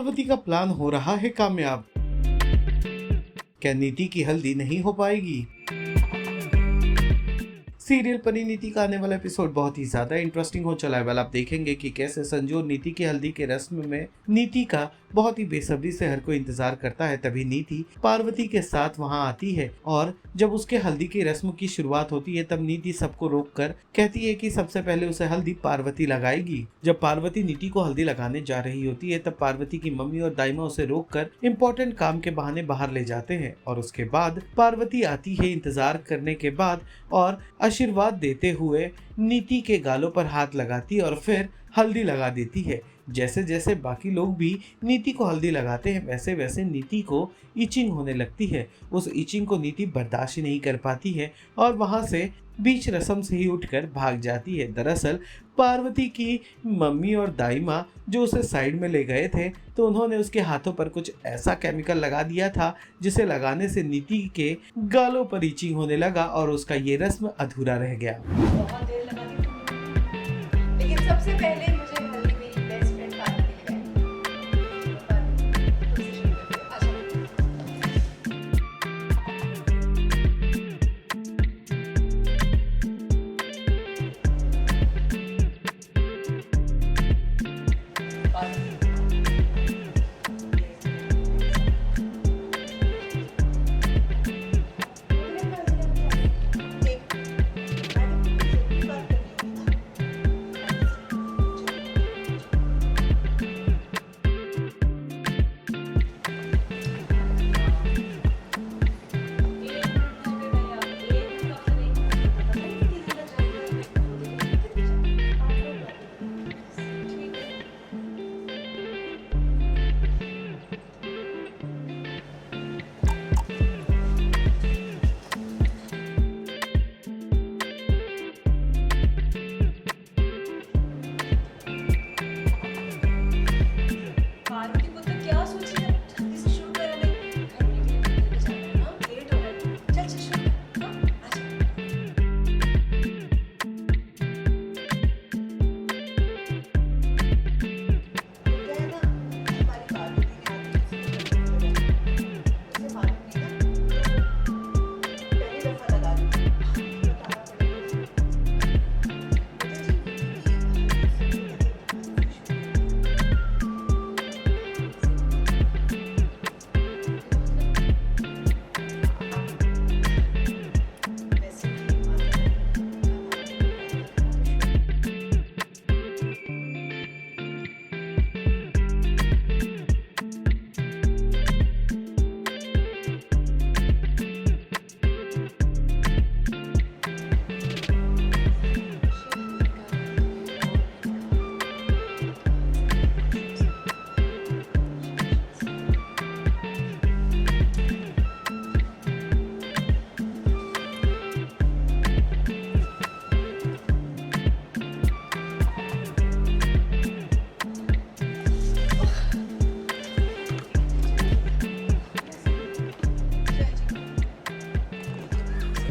पार्वती का प्लान हो रहा है कामयाब। क्या नीति की हल्दी नहीं हो पाएगी? सीरियल परिणीति का आने वाला एपिसोड बहुत ही ज्यादा इंटरेस्टिंग हो चला है। आप देखेंगे कि कैसे संजू नीति की हल्दी के रस्म में नीति का बहुत ही बेसब्री से हर कोई इंतजार करता है। तभी नीति पार्वती के साथ वहां आती है और जब उसके हल्दी की रस्म की शुरुआत होती है तब नीति सबको रोककर कहती है कि सबसे पहले उसे हल्दी पार्वती लगाएगी। जब पार्वती नीति को हल्दी लगाने जा रही होती है तब पार्वती की मम्मी और दाइमा उसे रोककर इम्पोर्टेंट काम के बहाने बाहर ले जाते हैं और उसके बाद पार्वती आती है इंतजार करने के बाद और आशीर्वाद देते हुए नीति के गालों पर हाथ लगाती और फिर हल्दी लगा देती है। जैसे जैसे बाकी लोग भी नीति को हल्दी लगाते हैं वैसे वैसे नीति को इचिंग होने लगती है। उस इचिंग को नीति बर्दाश्त नहीं कर पाती है और वहां से बीच रस्म से ही उठकर भाग जाती है। दरअसल पार्वती की मम्मी और दाइमा जो उसे साइड में ले गए थे तो उन्होंने उसके हाथों पर कुछ ऐसा केमिकल लगा दिया था जिसे लगाने से नीति के गालों पर इचिंग होने लगा और उसका ये रस्म अधूरा रह गया। बहुत देर लगा दी तुमने, लेकिन सबसे पहले मुझे हल्दी मेरी बेस्ट फ्रेंड पार्वती लगाई। पार्वती, तुमसे शुरू करते हैं।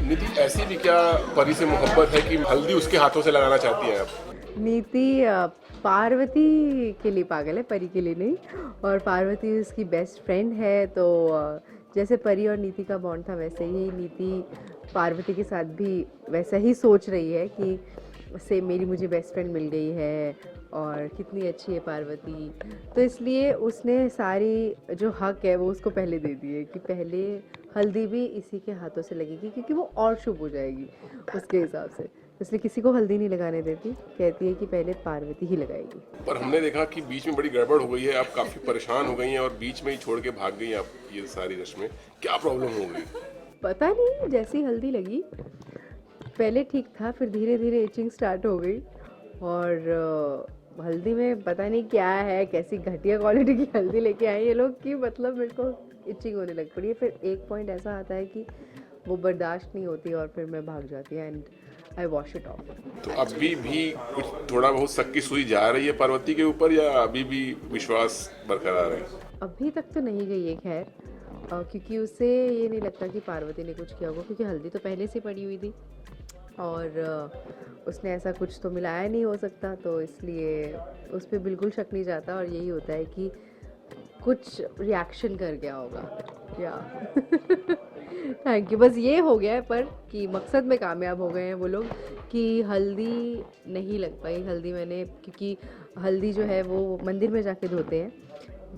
नीति ऐसी भी क्या परी से मोहब्बत है कि हल्दी उसके हाथों से लगाना चाहती है आप? नीति पार्वती के लिए पागल है, परी के लिए नहीं। और पार्वती उसकी बेस्ट फ्रेंड है तो जैसे परी और नीति का बॉन्ड था वैसे ही नीति पार्वती के साथ भी वैसा ही सोच रही है कि से मेरी मुझे बेस्ट फ्रेंड मिल गई है और कितनी अच्छी है पार्वती। तो इसलिए उसने सारी जो हक है वो उसको पहले दे दिए कि पहले हल्दी भी इसी के हाथों से लगेगी क्योंकि वो और शुभ हो जाएगी उसके हिसाब से। इसलिए किसी को हल्दी नहीं लगाने देती, कहती है कि पहले पार्वती ही लगाएगी। पर हमने देखा कि बीच में बड़ी गड़बड़ हो गई है, आप काफी परेशान हो गई हैं और बीच में ही छोड़ के भाग गई आप ये सारी रस्में। क्या प्रॉब्लम हो गई? पता नहीं, जैसी हल्दी लगी पहले ठीक था, फिर धीरे धीरे इचिंग स्टार्ट हो गई और हल्दी में पता नहीं क्या है, कैसी घटिया क्वालिटी की हल्दी लेके आए ये लोग कि मतलब मेरे को इचिंग होने लग पड़ी है। फिर एक पॉइंट ऐसा आता है कि वो बर्दाश्त नहीं होती और फिर मैं भाग जाती है and I wash it of. तो अभी भी कुछ थोड़ा बहुत शक की सुई जा रही है पार्वती के ऊपर या अभी भी विश्वास बरकरार है? अभी तक तो नहीं गई है खैर, क्योंकि उसे ये नहीं लगता कि पार्वती ने कुछ किया होगा, क्योंकि हल्दी तो पहले से पड़ी हुई थी और उसने ऐसा कुछ तो मिलाया नहीं हो सकता, तो इसलिए उस पर बिल्कुल शक नहीं जाता। और यही होता है कि कुछ रिएक्शन कर गया होगा या थैंक यू। बस ये हो गया है पर कि मकसद में कामयाब हो गए हैं वो लोग कि हल्दी नहीं लग पाई। हल्दी मैंने, क्योंकि हल्दी जो है वो मंदिर में जाके धोते हैं,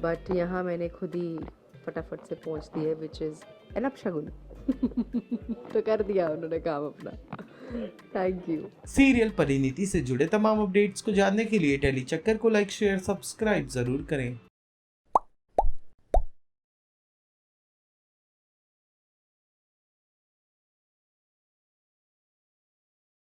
बट यहाँ मैंने खुद ही फटाफट से पहुँच दी है, विच इज़ एन अपशगुन। तो कर दिया उन्होंने काम अपना। Thank you. सीरियल परिणीति से जुड़े तमाम अपडेट्स को जानने के लिए टेली चक्कर को लाइक शेयर सब्सक्राइब जरूर करें।